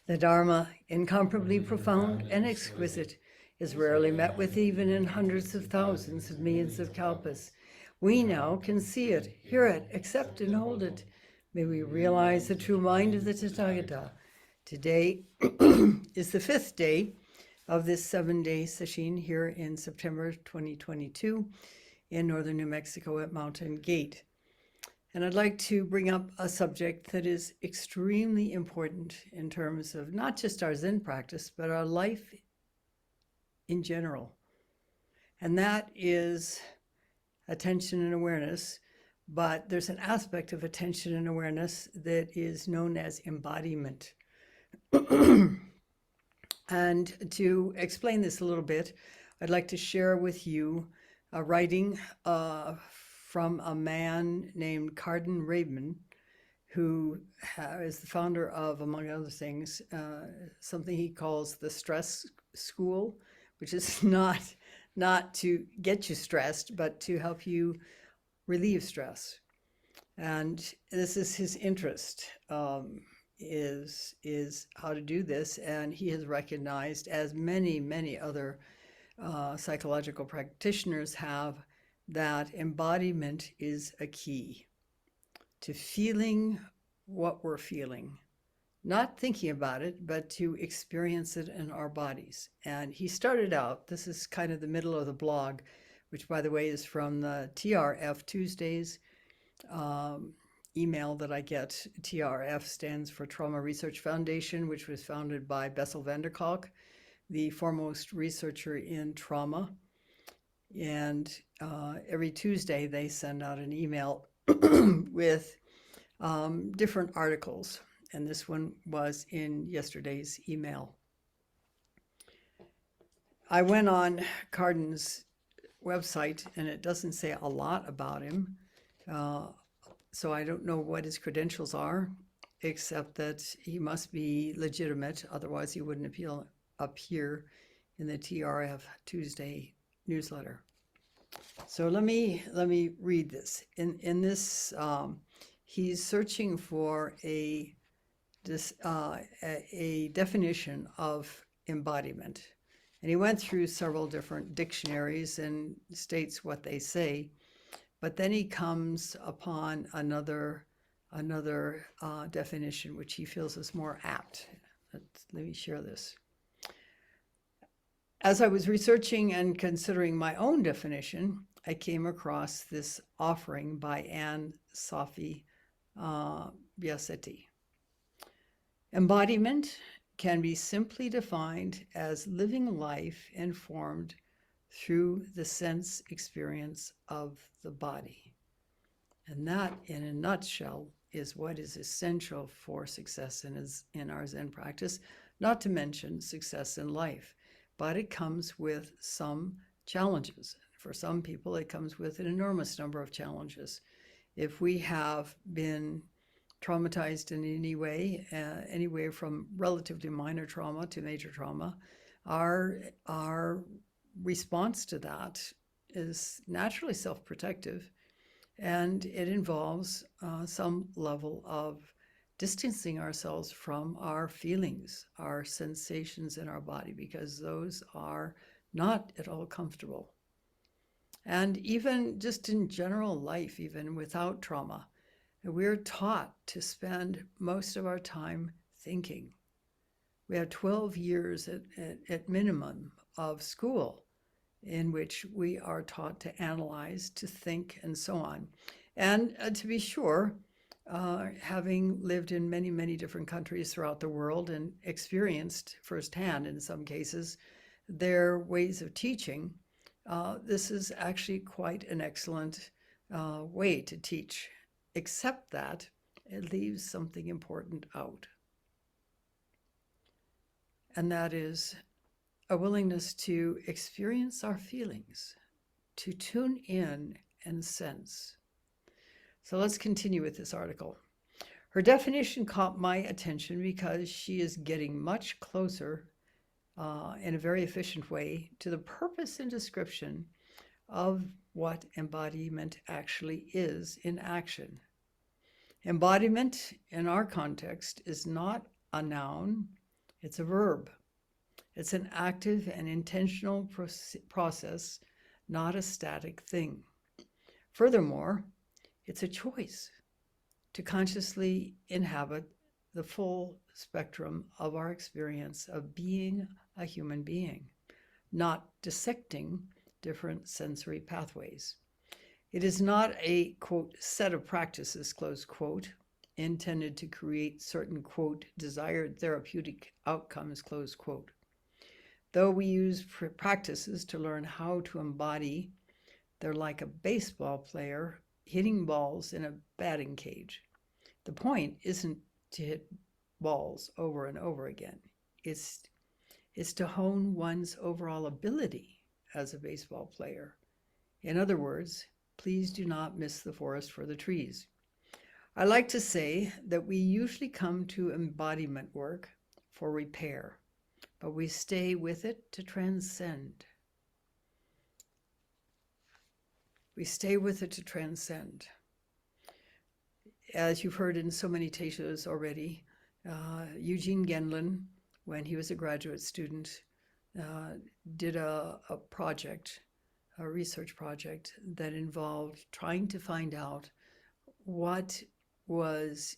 The Dharma, incomparably profound and exquisite, is rarely met with even in hundreds of thousands of millions of kalpas. We now can see it, hear it, accept and hold it. May we realize the true mind of the Tathagata. Today is the 5th day of this 7-day session here in September 2022 in northern New Mexico at Mountain Gate. And I'd like to bring up a subject that is extremely important in terms of not just our Zen practice, but our life in general. And that is attention and awareness. But there's an aspect of attention and awareness that is known as embodiment. And to explain this a little bit, I'd like to share with you a writing from a man named Karden Rabin, who is the founder of, among other things, something he calls the stress school, which is not to get you stressed, but to help you relieve stress. And this is his interest, is how to do this. And he has recognized, as many other psychological practitioners have, that embodiment is a key to feeling what we're feeling, not thinking about it, but to experience it in our bodies. And he started out, this is kind of the middle of the blog, which by the way is from the TRF Tuesdays email that I get. TRF stands for Trauma Research Foundation, which was founded by Bessel van der Kolk, the foremost researcher in trauma. And every Tuesday they send out an email with different articles. And this one was in yesterday's email. I went on Karden's website and it doesn't say a lot about him. So I don't know what his credentials are, except that he must be legitimate. Otherwise he wouldn't appear in the TRF Tuesday newsletter. So let me read this. In this, he's searching for a definition of embodiment, and he went through several different dictionaries and states what they say, but then he comes upon another definition which he feels is more apt. Let me share this. As I was researching and considering my own definition, I came across this offering by Anne Sophie Biasetti. Embodiment can be simply defined as living life informed through the sense experience of the body. And that, in a nutshell, is what is essential for success in our Zen practice, not to mention success in life. But it comes with some challenges. For some people, it comes with an enormous number of challenges. If we have been traumatized in any way, anywhere from relatively minor trauma to major trauma, our response to that is naturally self-protective, and it involves some level of distancing ourselves from our feelings, our sensations in our body, because those are not at all comfortable. And even just in general life, even without trauma, we're taught to spend most of our time thinking. We have 12 years at minimum of school in which we are taught to analyze, to think, and so on. And to be sure, having lived in many different countries throughout the world and experienced firsthand, in some cases, their ways of teaching, this is actually quite an excellent way to teach, except that it leaves something important out. And that is a willingness to experience our feelings, to tune in and sense. So let's continue with this article. Her definition caught my attention because she is getting much closer in a very efficient way to the purpose and description of what embodiment actually is in action. Embodiment in our context is not a noun It's a verb. It's an active and intentional process, not a static thing. Furthermore, it's a choice to consciously inhabit the full spectrum of our experience of being a human being, not dissecting different sensory pathways. It is not a, quote, set of practices, close quote, intended to create certain, quote, desired therapeutic outcomes, close quote. Though we use practices to learn how to embody, they're like a baseball player hitting balls in a batting cage. The point isn't to hit balls over and over again. It's to hone one's overall ability as a baseball player. In other words, please do not miss the forest for the trees. I like to say that we usually come to embodiment work for repair, but we stay with it to transcend. We stay with it to transcend. As you've heard in so many teachers already, Eugene Gendlin, when he was a graduate student, did a project, a research project that involved trying to find out what was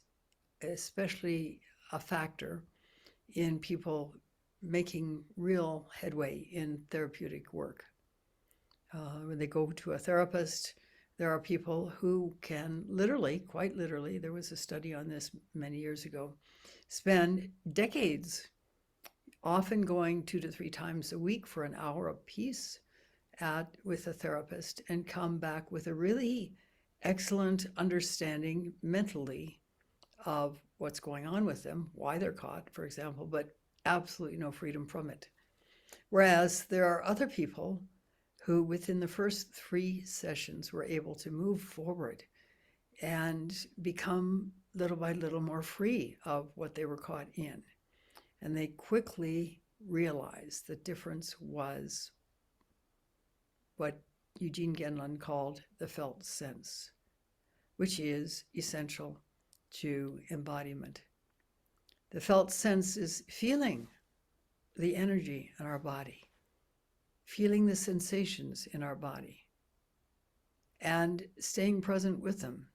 especially a factor in people making real headway in therapeutic work. When they go to a therapist, there are people who can literally, quite literally, there was a study on this many years ago, spend decades, often going 2 to 3 times a week for an hour apiece with a therapist, and come back with a really excellent understanding mentally of what's going on with them, why they're caught, for example, but absolutely no freedom from it. Whereas there are other people who within the first 3 sessions were able to move forward and become little by little more free of what they were caught in. And they quickly realized the difference was what Eugene Gendlin called the felt sense, which is essential to embodiment. The felt sense is feeling the energy in our body, feeling the sensations in our body, and staying present with them.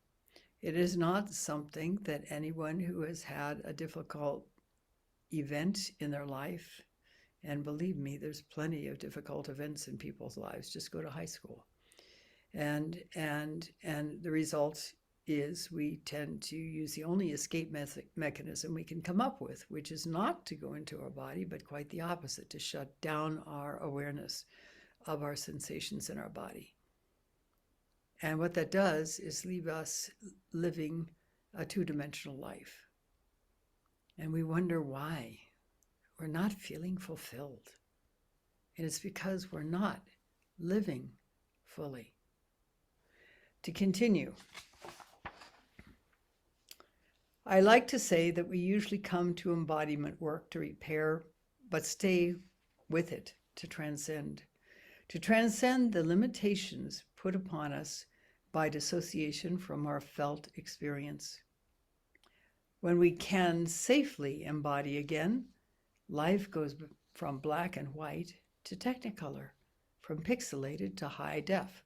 It is not something that anyone who has had a difficult event in their life, and believe me, there's plenty of difficult events in people's lives, just go to high school. And the result is we tend to use the only escape mechanism we can come up with, which is not to go into our body, but quite the opposite, to shut down our awareness of our sensations in our body. And what that does is leave us living a 2-dimensional life. And we wonder why we're not feeling fulfilled. And it's because we're not living fully. To continue, I like to say that we usually come to embodiment work to repair, but stay with it to transcend the limitations put upon us by dissociation from our felt experience. When we can safely embody again, life goes from black and white to technicolor, from pixelated to high def,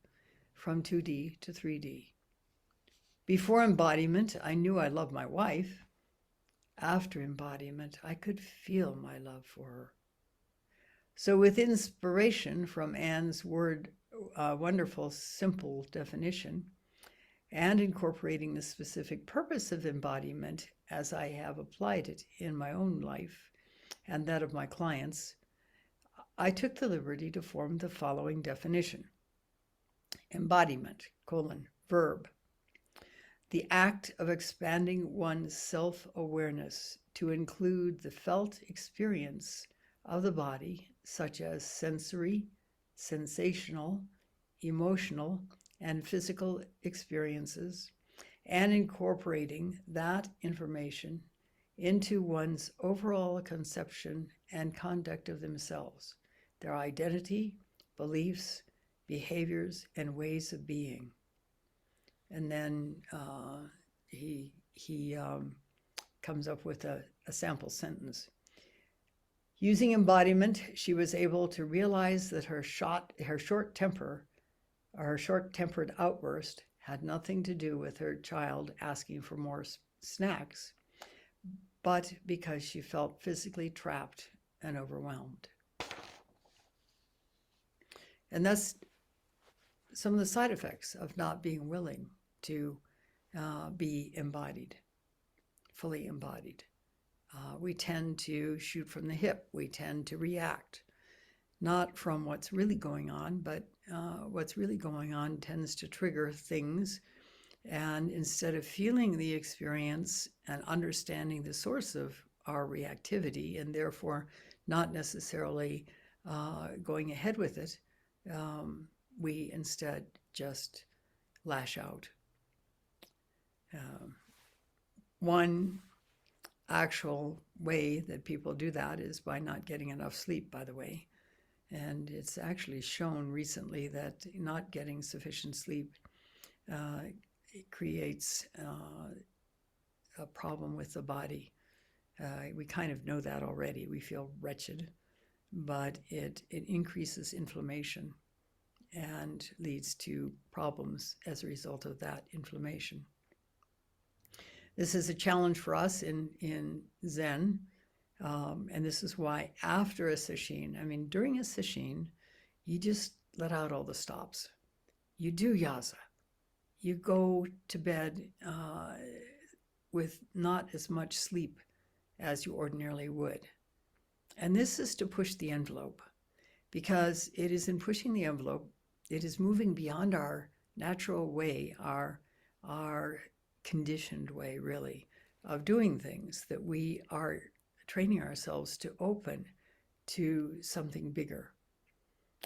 from 2D to 3D. Before embodiment, I knew I loved my wife. After embodiment, I could feel my love for her. So with inspiration from Anne's wonderful, simple definition, and incorporating the specific purpose of embodiment as I have applied it in my own life and that of my clients, I took the liberty to form the following definition. Embodiment, verb. The act of expanding one's self-awareness to include the felt experience of the body, such as sensory, sensational, emotional, and physical experiences, and incorporating that information into one's overall conception and conduct of themselves, their identity, beliefs, behaviors, and ways of being. And then he comes up with a sample sentence. Using embodiment, she was able to realize that her short-tempered outburst had nothing to do with her child asking for more snacks, but because she felt physically trapped and overwhelmed. And that's some of the side effects of not being willing to be embodied, fully embodied. We tend to shoot from the hip. We tend to react, not from what's really going on, but what's really going on tends to trigger things. And instead of feeling the experience and understanding the source of our reactivity, and therefore not necessarily going ahead with it, we instead just lash out. One actual way that people do that is by not getting enough sleep, by the way. And it's actually shown recently that not getting sufficient sleep it creates a problem with the body. We kind of know that already. We feel wretched, but it increases inflammation and leads to problems as a result of that inflammation. This is a challenge for us in Zen, and this is why after a sesshin, during a sesshin, you just let out all the stops. You do yasa. You go to bed with not as much sleep as you ordinarily would. And this is to push the envelope, because it is in pushing the envelope, it is moving beyond our natural way, our conditioned way, really, of doing things, that we are training ourselves to open to something bigger.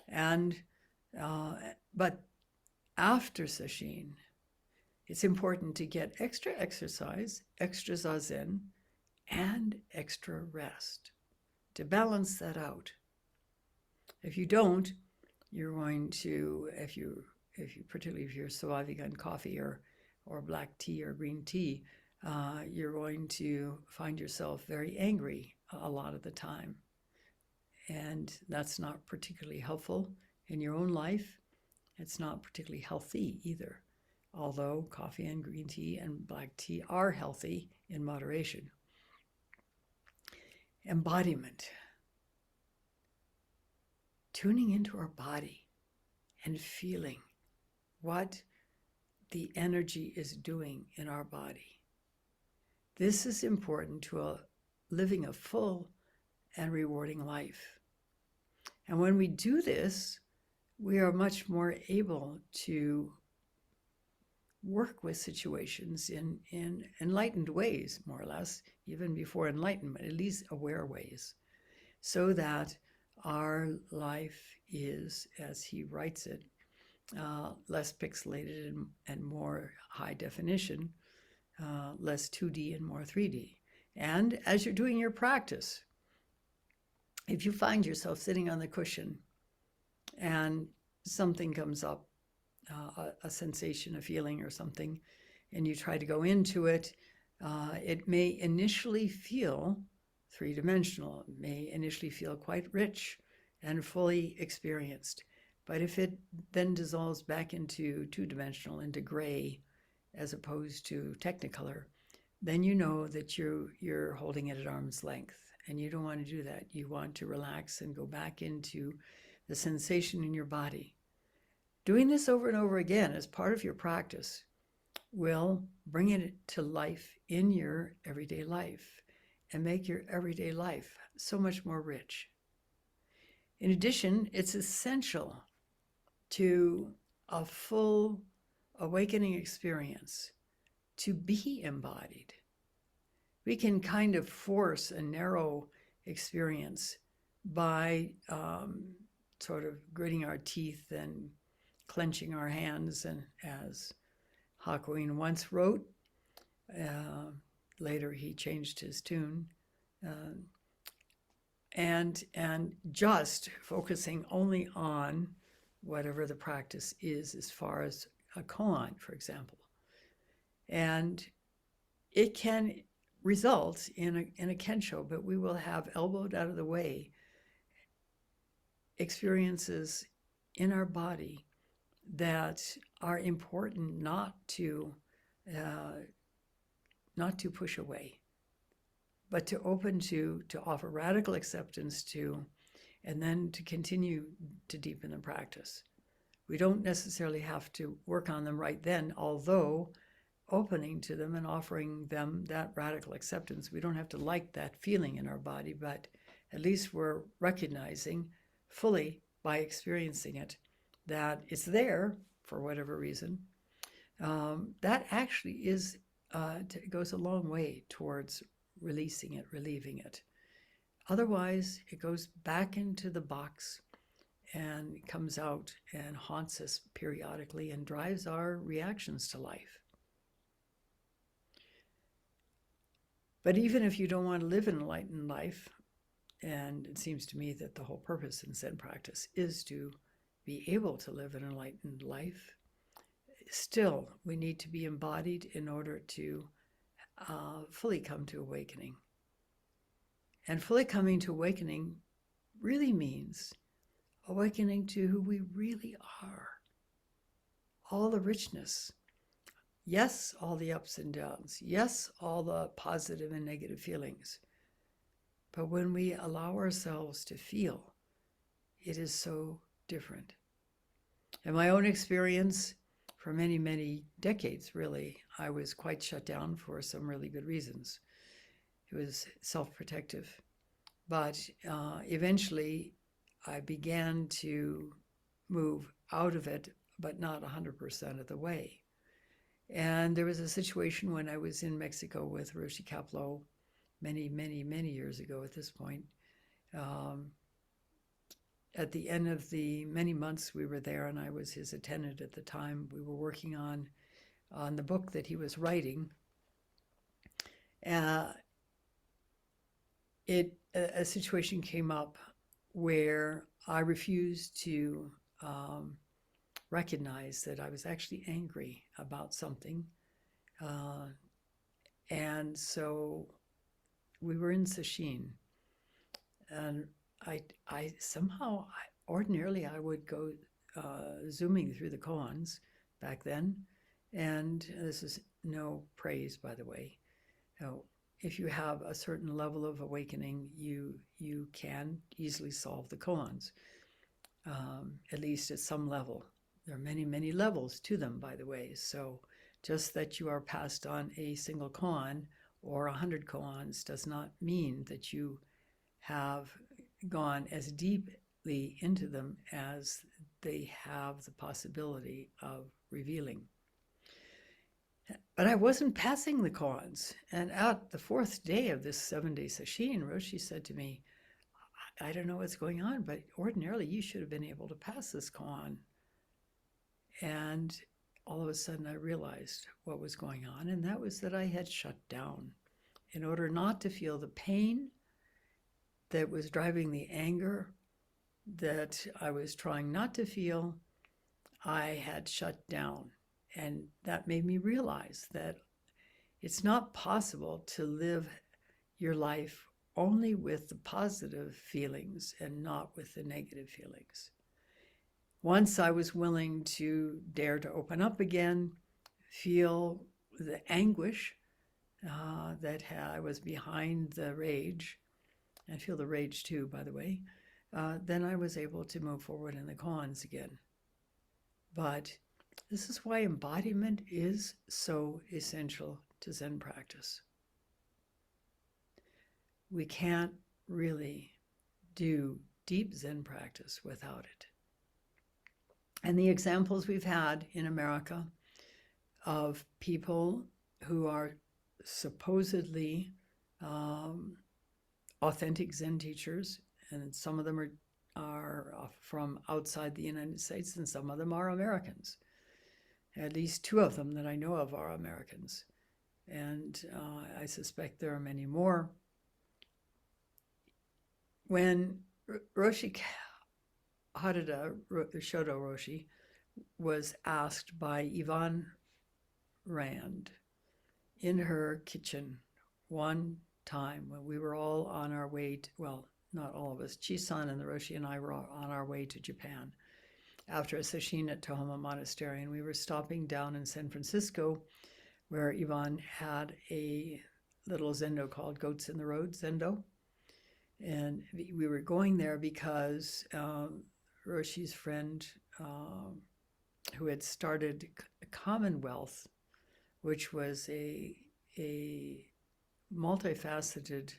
And but after sesshin, it's important to get extra exercise, extra zazen, and extra rest to balance that out. If you don't, you're going to, particularly if you're surviving on coffee or black tea or green tea, you're going to find yourself very angry a lot of the time. And that's not particularly helpful in your own life. It's not particularly healthy either, although coffee and green tea and black tea are healthy in moderation. Embodiment. Tuning into our body and feeling what the energy is doing in our body. This is important to living a full and rewarding life. And when we do this, we are much more able to work with situations in enlightened ways, more or less, even before enlightenment, at least aware ways, so that our life is, as he writes it, less pixelated and more high definition, less 2D and more 3D. And as you're doing your practice, if you find yourself sitting on the cushion and something comes up, a sensation, a feeling or something, and you try to go into it, it may initially feel three-dimensional. It may initially feel quite rich and fully experienced. But if it then dissolves back into two-dimensional, into gray, as opposed to technicolor, then you know that you're holding it at arm's length. And you don't want to do that. You want to relax and go back into the sensation in your body. Doing this over and over again as part of your practice will bring it to life in your everyday life and make your everyday life so much more rich. In addition, it's essential to a full awakening experience to be embodied. We can kind of force a narrow experience by sort of gritting our teeth and clenching our hands, and as Hakuin once wrote, later he changed his tune, and just focusing only on whatever the practice is, as far as a koan, for example. And it can result in a kensho, but we will have elbowed out of the way experiences in our body that are important not to push away, but to open to offer radical acceptance to, and then to continue to deepen the practice. We don't necessarily have to work on them right then, although opening to them and offering them that radical acceptance. We don't have to like that feeling in our body, but at least we're recognizing fully by experiencing it that it's there for whatever reason. That actually goes a long way towards releasing it, relieving it. Otherwise, it goes back into the box and comes out and haunts us periodically and drives our reactions to life. But even if you don't want to live an enlightened life, and it seems to me that the whole purpose in Zen practice is to be able to live an enlightened life, still we need to be embodied in order to fully come to awakening. And fully coming to awakening really means awakening to who we really are. All the richness. Yes, all the ups and downs. Yes, all the positive and negative feelings. But when we allow ourselves to feel, it is so different. In my own experience, for many, many decades, really, I was quite shut down for some really good reasons. It was self-protective. But eventually, I began to move out of it, but not 100% of the way. And there was a situation when I was in Mexico with Roshi Kapleau many, many, many years ago at this point. At the end of the many months we were there, and I was his attendant at the time, we were working on the book that he was writing. A situation came up where I refused to recognize that I was actually angry about something. And so we were in Sesshin, and I somehow, ordinarily I would go zooming through the koans back then, and this is no praise, by the way. If you have a certain level of awakening, you can easily solve the koans, at least at some level. There are many, many levels to them, by the way. So just that you are passed on a single koan or 100 koans does not mean that you have gone as deeply into them as they have the possibility of revealing. But I wasn't passing the koans. And at the fourth day of this 7-day sesshin, Roshi said to me, I don't know what's going on, but ordinarily you should have been able to pass this koan. And all of a sudden I realized what was going on, and that was that I had shut down. In order not to feel the pain that was driving the anger that I was trying not to feel, I had shut down. And that made me realize that it's not possible to live your life only with the positive feelings and not with the negative feelings. Once I was willing to dare to open up again, feel the anguish that I was behind the rage, and feel the rage too, by the way, then I was able to move forward in the koans again. But this is why embodiment is so essential to Zen practice. We can't really do deep Zen practice without it. And the examples we've had in America of people who are supposedly authentic Zen teachers, and some of them are from outside the United States, and some of them are Americans. At least 2 of them that I know of are Americans. And I suspect there are many more. When Roshi Harada Shodo Roshi was asked by Yvonne Rand in her kitchen one time when we were all on our way to, well, not all of us, Chisan and the Roshi and I were on our way to Japan after a sesshin at Tohama Monastery, and we were stopping down in San Francisco where Yvonne had a little zendo called Goats in the Road Zendo. And we were going there because Roshi's friend who had started Commonwealth, which was a multifaceted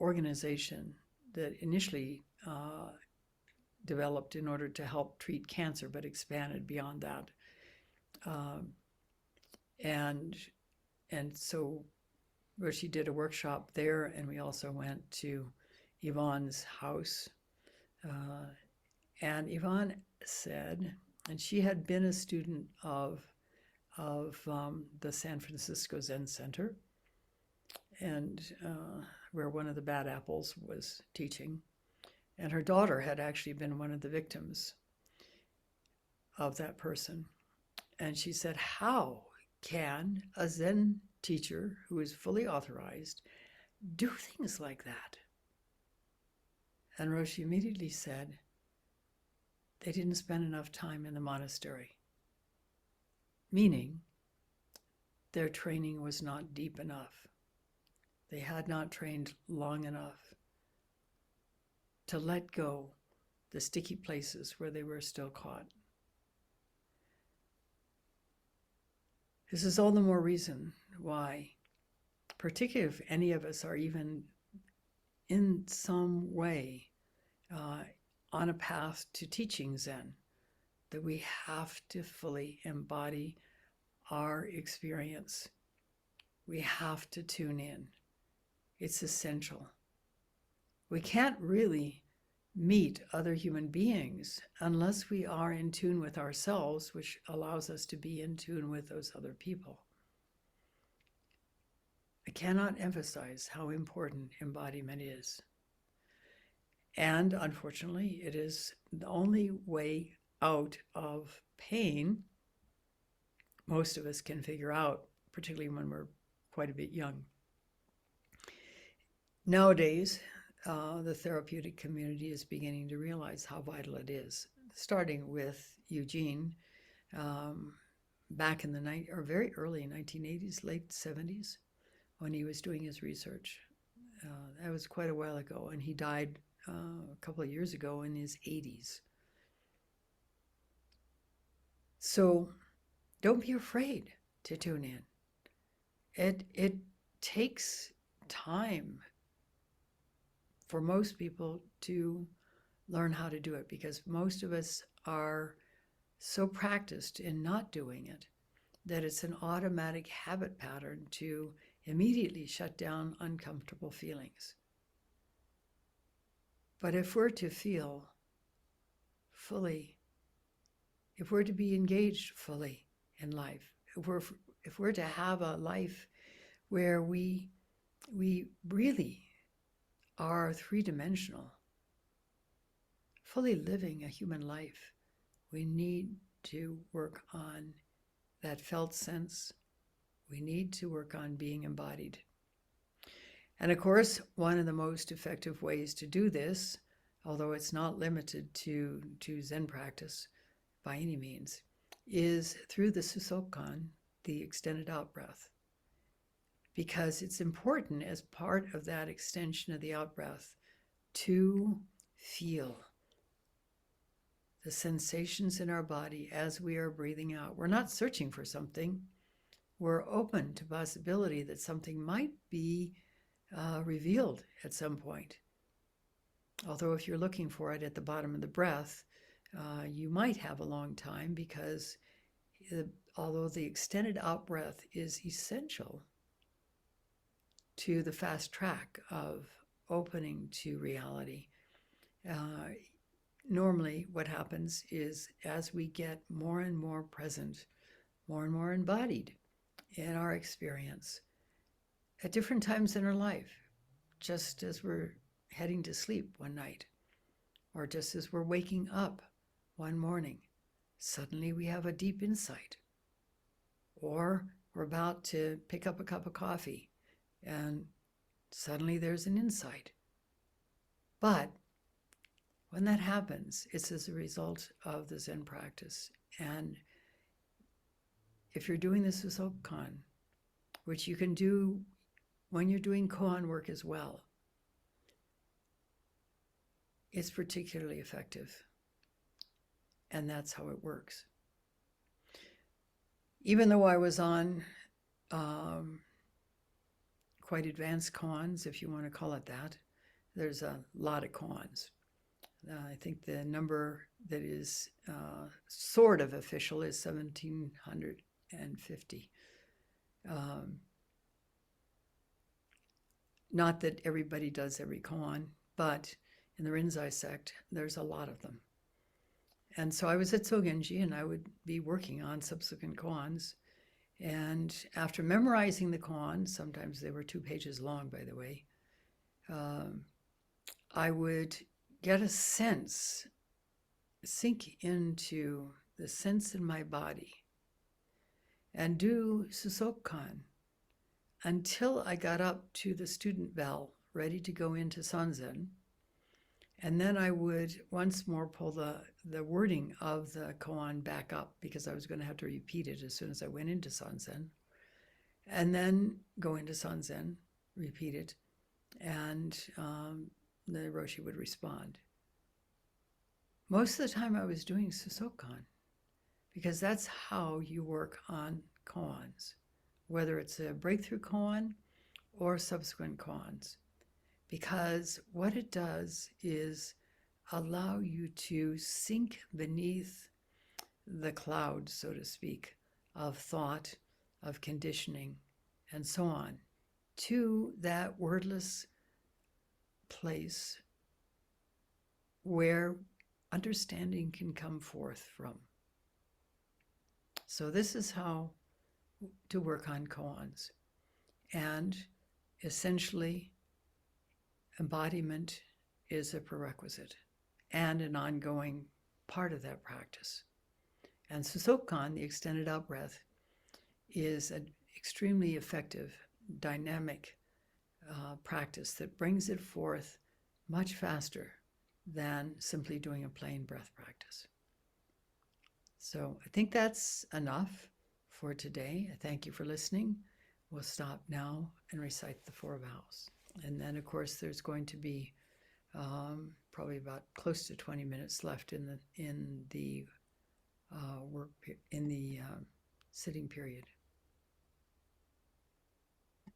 organization that initially developed in order to help treat cancer, but expanded beyond that. And so Roshi did a workshop there, and we also went to Yvonne's house. And Yvonne said, and she had been a student of the San Francisco Zen Center, and where one of the bad apples was teaching. And her daughter had actually been one of the victims of that person. And she said, how can a Zen teacher who is fully authorized do things like that? And Roshi immediately said, they didn't spend enough time in the monastery, meaning their training was not deep enough. They had not trained long enough to let go the sticky places where they were still caught. This is all the more reason why, particularly if any of us are even in some way on a path to teaching Zen, that we have to fully embody our experience. We have to tune in. It's essential. We can't really meet other human beings unless we are in tune with ourselves, which allows us to be in tune with those other people. I cannot emphasize how important embodiment is. And unfortunately, it is the only way out of pain most of us can figure out, particularly when we're quite a bit young. Nowadays, the therapeutic community is beginning to realize how vital it is, starting with Eugene back in the very early 1980s, late 70s, when he was doing his research. That was quite a while ago, and he died a couple of years ago in his 80s. So don't be afraid to tune in. It takes time for most people to learn how to do it, because most of us are so practiced in not doing it that it's an automatic habit pattern to immediately shut down uncomfortable feelings. But if we're to feel fully, if we're to be engaged fully in life, if we're to have a life where we really are three-dimensional, fully living a human life, we need to work on that felt sense. We need to work on being embodied. And of course, one of the most effective ways to do this, although it's not limited to Zen practice by any means, is through the Susokkan, the extended out-breath. Because it's important as part of that extension of the out-breath to feel the sensations in our body as we are breathing out. We're not searching for something. We're open to possibility that something might be revealed at some point. Although if you're looking for it at the bottom of the breath, you might have a long time, because although the extended out-breath is essential to the fast track of opening to reality, normally what happens is as we get more and more present, more and more embodied in our experience at different times in our life, just as we're heading to sleep one night, or just as we're waking up one morning, suddenly we have a deep insight, or we're about to pick up a cup of coffee and suddenly there's an insight. But when that happens, it's as a result of the Zen practice. And if you're doing this with Sokan, which you can do when you're doing koan work as well, it's particularly effective. And that's how it works. Even though I was on quite advanced koans, if you want to call it that, there's a lot of koans. I think the number that is sort of official is 1,750. Not that everybody does every koan, but in the Rinzai sect, there's a lot of them. And so I was at Sogenji, and I would be working on subsequent koans. And after memorizing the koan, sometimes they were 2 pages long, by the way, I would get a sense, sink into the sense in my body, and do Susokan until I got up to the student bell, ready to go into Sanzen. And then I would once more pull the wording of the koan back up, because I was going to have to repeat it as soon as I went into Sanzen. And then go into Sanzen, repeat it, and the Roshi would respond. Most of the time I was doing Susokan, because that's how you work on koans, whether it's a breakthrough koan or subsequent koans. Because what it does is allow you to sink beneath the cloud, so to speak, of thought, of conditioning, and so on, to that wordless place where understanding can come forth from. So this is how to work on koans. And essentially, embodiment is a prerequisite and an ongoing part of that practice. And Susokan, the extended out breath, is an extremely effective, dynamic practice that brings it forth much faster than simply doing a plain breath practice. So I think that's enough for today. I thank you for listening. We'll stop now and recite the 4 vows. And then, of course, there's going to be probably about close to 20 minutes left in the sitting period.